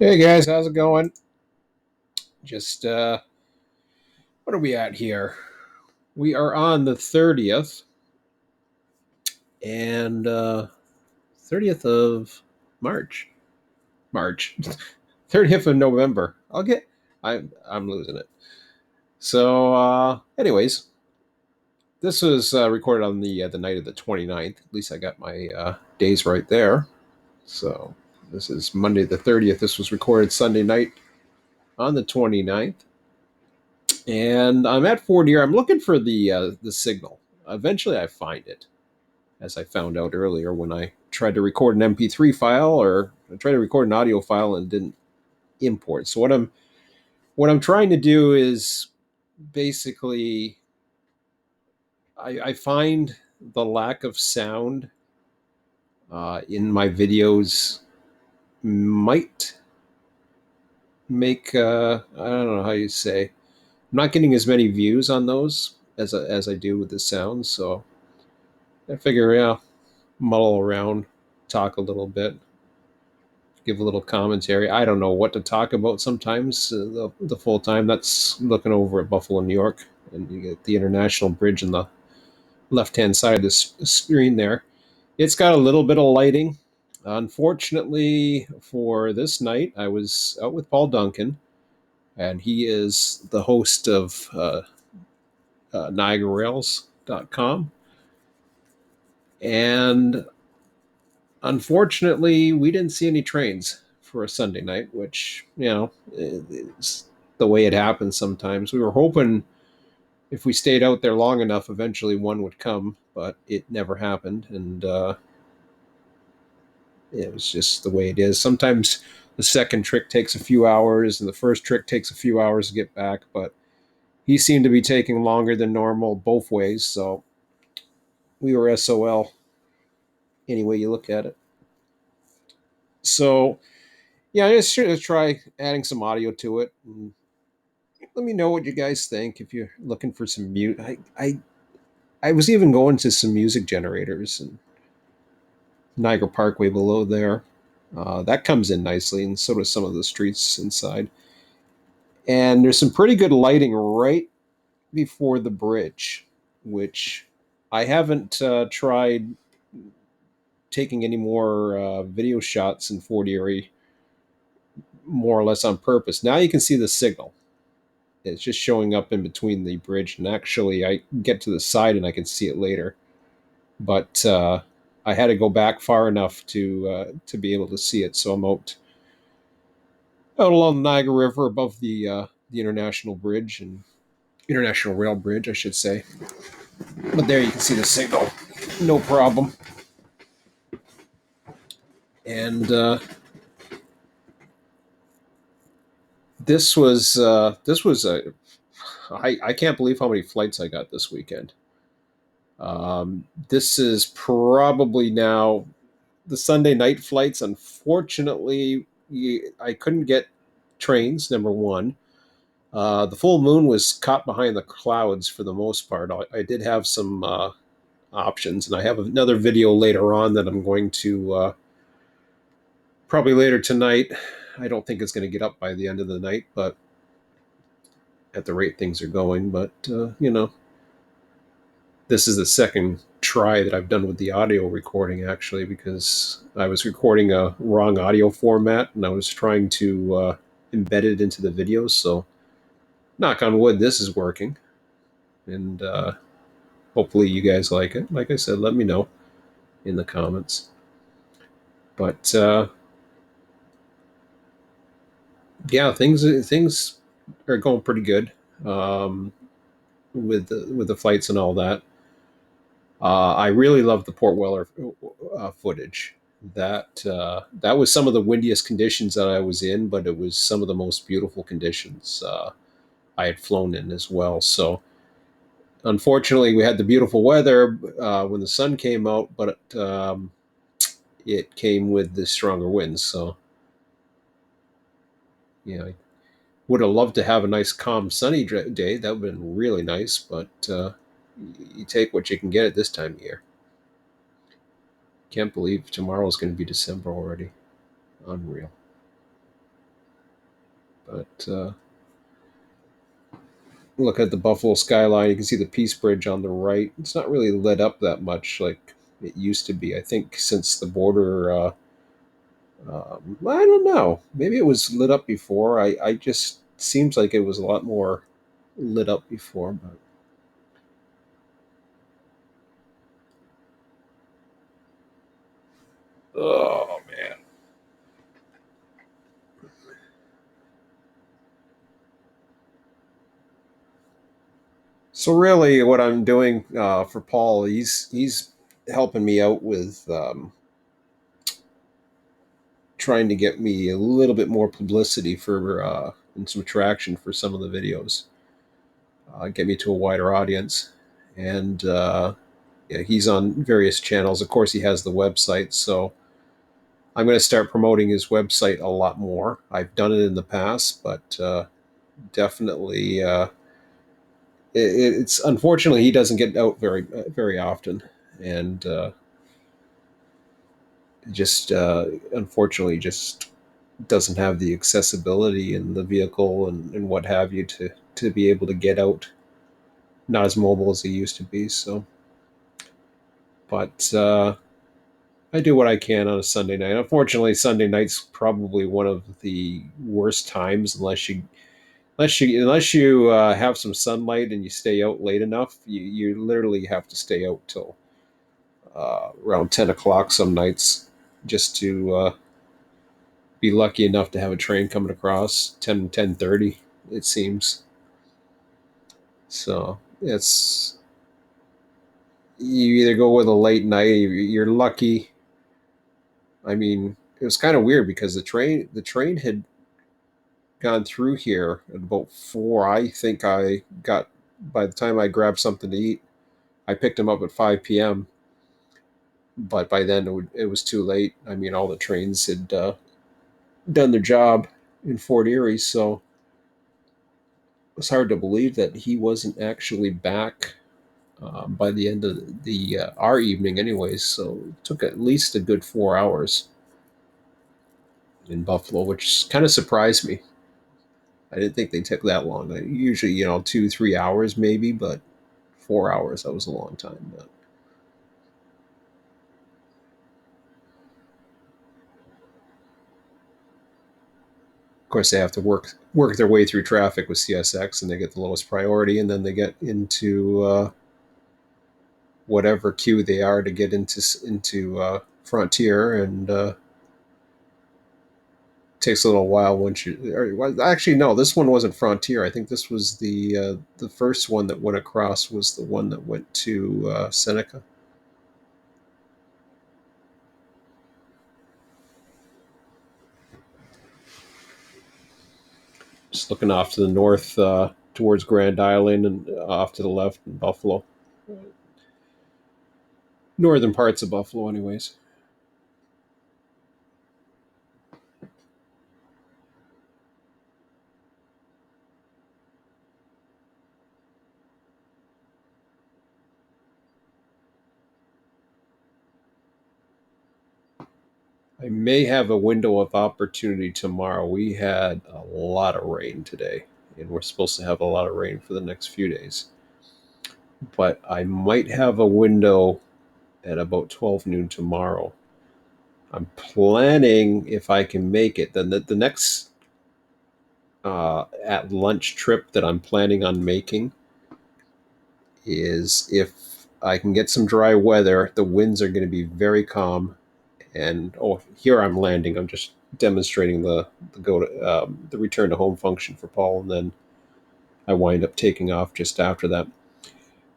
Hey guys, how's it going? Just what are we at here? We are on the 30th and 30th of March. March. 30th of November. I'm losing it. So anyways, this was recorded on the night of the 29th. At least I got my days right there. So this is Monday the 30th. This was recorded Sunday night on the 29th. And I'm at Fort Erie. I'm looking for the signal. Eventually, I find it, as I found out earlier when I tried to record an MP3 file or I tried to record an audio file and didn't import. So what I'm trying to do is basically I find the lack of sound in my videos might make I don't know how you say. I'm not getting as many views on those as I do with the sound. So I figure, yeah, muddle around, talk a little bit, give a little commentary. I don't know what to talk about sometimes. The full time that's looking over at Buffalo, New York, and you get the International Bridge on the left hand side of the screen there. It's got a little bit of lighting. Unfortunately, for this night, I was out with Paul Duncan, and he is the host of NiagaraRails.com. And unfortunately, we didn't see any trains for a Sunday night, which, is the way it happens sometimes. We were hoping if we stayed out there long enough, eventually one would come, but it never happened. And it was just the way it is. Sometimes the second trick takes a few hours and the first trick takes a few hours to get back, but he seemed to be taking longer than normal both ways. So we were SOL any way you look at it. So yeah, I'm just going to try adding some audio to it. And let me know what you guys think if you're looking for some mute. I was even going to some music generators and Niagara Parkway below there. That comes in nicely, and so does some of the streets inside. And there's some pretty good lighting right before the bridge, which I haven't tried taking any more video shots in Fort Erie, more or less on purpose. Now you can see the signal. It's just showing up in between the bridge, and actually, I get to the side and I can see it later. But I had to go back far enough to be able to see it. So I'm out along the Niagara River above the International Bridge and International Rail Bridge, I should say. But there you can see the signal, no problem. And this was a I can't believe how many flights I got this weekend. This is probably now the Sunday night flights. Unfortunately, I couldn't get trains. Number one, the full moon was caught behind the clouds for the most part. I did have some options, and I have another video later on that I'm going to probably later tonight. I don't think it's going to get up by the end of the night, but at the rate things are going. But this is the second try that I've done with the audio recording, actually, because I was recording a wrong audio format and I was trying to embed it into the videos. So, knock on wood, this is working. And hopefully, you guys like it. Like I said, let me know in the comments. But yeah, things are going pretty good with the flights and all that. I really love the Port Weller footage. That was some of the windiest conditions that I was in, but it was some of the most beautiful conditions I had flown in as well. So unfortunately, we had the beautiful weather when the sun came out, but it came with the stronger winds. So yeah, I would have loved to have a nice, calm, sunny day. That would have been really nice, but you take what you can get at this time of year. Can't believe tomorrow is going to be December already. Unreal. But look at the Buffalo skyline. You can see the Peace Bridge on the right. It's not really lit up that much like it used to be. I think since the border. I don't know. Maybe it was lit up before. I just seems like it was a lot more lit up before. But oh man. So really, what I'm doing for Paul, he's helping me out with trying to get me a little bit more publicity for and some traction for some of the videos, get me to a wider audience, and yeah, he's on various channels. Of course, he has the website, so I'm going to start promoting his website a lot more. I've done it in the past, but definitely, it's unfortunately he doesn't get out very often, and just unfortunately just doesn't have the accessibility in the vehicle and what have you to be able to get out. Not as mobile as he used to be. So, but I do what I can on a Sunday night. Unfortunately, Sunday night's probably one of the worst times unless you have some sunlight and you stay out late enough. You literally have to stay out till around 10 o'clock some nights just to be lucky enough to have a train coming across 10:30. It seems so. It's you either go with a late night. You're lucky. I mean, it was kind of weird because the train had gone through here at about 4. I think I got by the time I grabbed something to eat, I picked him up at 5 p.m. But by then it was too late. I mean, all the trains had done their job in Fort Erie, so it's hard to believe that he wasn't actually back by the end of the our evening, anyways. So it took at least a good 4 hours in Buffalo, which kind of surprised me. I didn't think they took that long. Usually, 2, 3 hours maybe, but 4 hours, that was a long time. But of course, they have to work their way through traffic with CSX, and they get the lowest priority, and then they get into whatever queue they are to get into Frontier, and takes a little while once you. Or, well, actually, no, this one wasn't Frontier. I think this was the first one that went across was the one that went to Seneca. Just looking off to the north towards Grand Island and off to the left in Buffalo, northern parts of Buffalo, anyways. I may have a window of opportunity tomorrow. We had a lot of rain today, and we're supposed to have a lot of rain for the next few days. But I might have a window at about 12 noon tomorrow. I'm planning, if I can make it, then the next at lunch trip that I'm planning on making is if I can get some dry weather. The winds are going to be very calm, and oh, here I'm landing. I'm just demonstrating the return to home function for Paul, and then I wind up taking off just after that.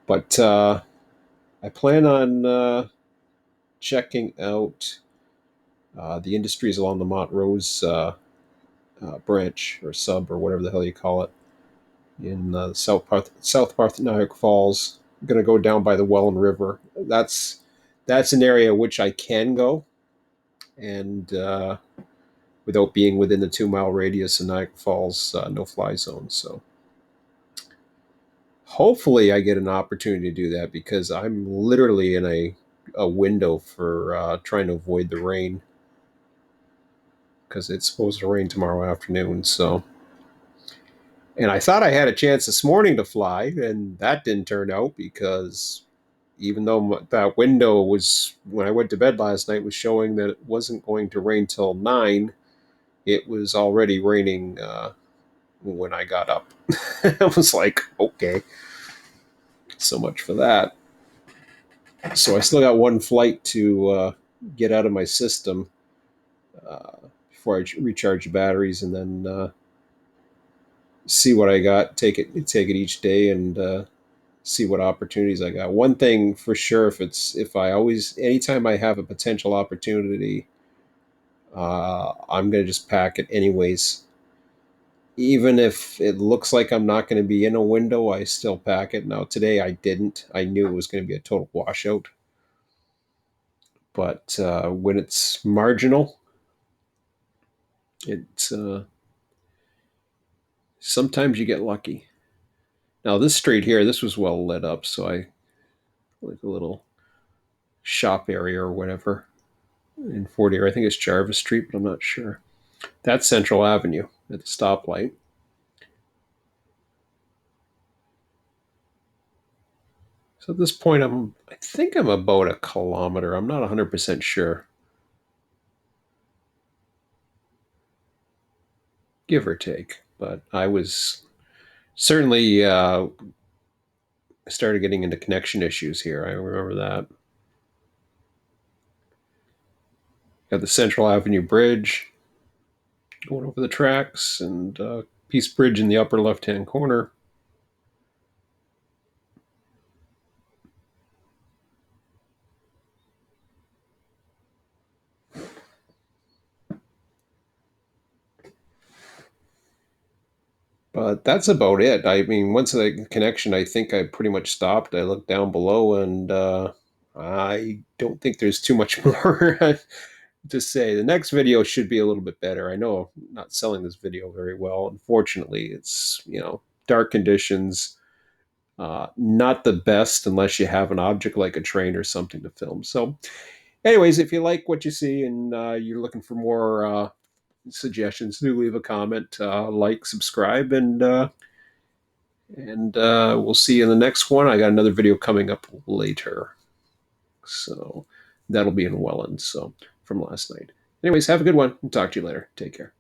But I plan on checking out the industries along the Montrose branch or sub or whatever the hell you call it in South part of Niagara Falls. I'm gonna go down by the Welland River. That's an area which I can go, and without being within the 2 mile radius of Niagara Falls no fly zone. So hopefully I get an opportunity to do that because I'm literally in a window for trying to avoid the rain because it's supposed to rain tomorrow afternoon. So And I thought I had a chance this morning to fly, and that didn't turn out because even though that window was, when I went to bed last night, was showing that it wasn't going to rain till 9, it was already raining when I got up. I was like, okay, so much for that. So I still got one flight to get out of my system uh, before I recharge the batteries, and then see what I got. Take it each day, and see what opportunities I got. One thing for sure, if I always anytime I have a potential opportunity, I'm gonna just pack it anyways. Even if it looks like I'm not going to be in a window, I still pack it. Now today I didn't. I knew it was going to be a total washout. But when it's marginal, it's sometimes you get lucky. Now this street here, this was well lit up, so I like a little shop area or whatever in Fort Erie. I think it's Jarvis Street, but I'm not sure. That's Central Avenue at the stoplight. So at this point, I think I'm about a kilometer. I'm not 100% sure, give or take. But I was certainly started getting into connection issues here. I remember that. Got the Central Avenue Bridge going over the tracks, and Peace Bridge in the upper left-hand corner. But that's about it. I mean, once the connection, I think I pretty much stopped. I looked down below, and I don't think there's too much more to say. The next video should be a little bit better. I know I'm not selling this video very well. Unfortunately, it's dark conditions, not the best unless you have an object like a train or something to film. So, anyways, if you like what you see and you're looking for more suggestions, do leave a comment, like, subscribe, and we'll see you in the next one. I got another video coming up later, so that'll be in Welland. So from last night. Anyways, have a good one. Talk to you later. Take care.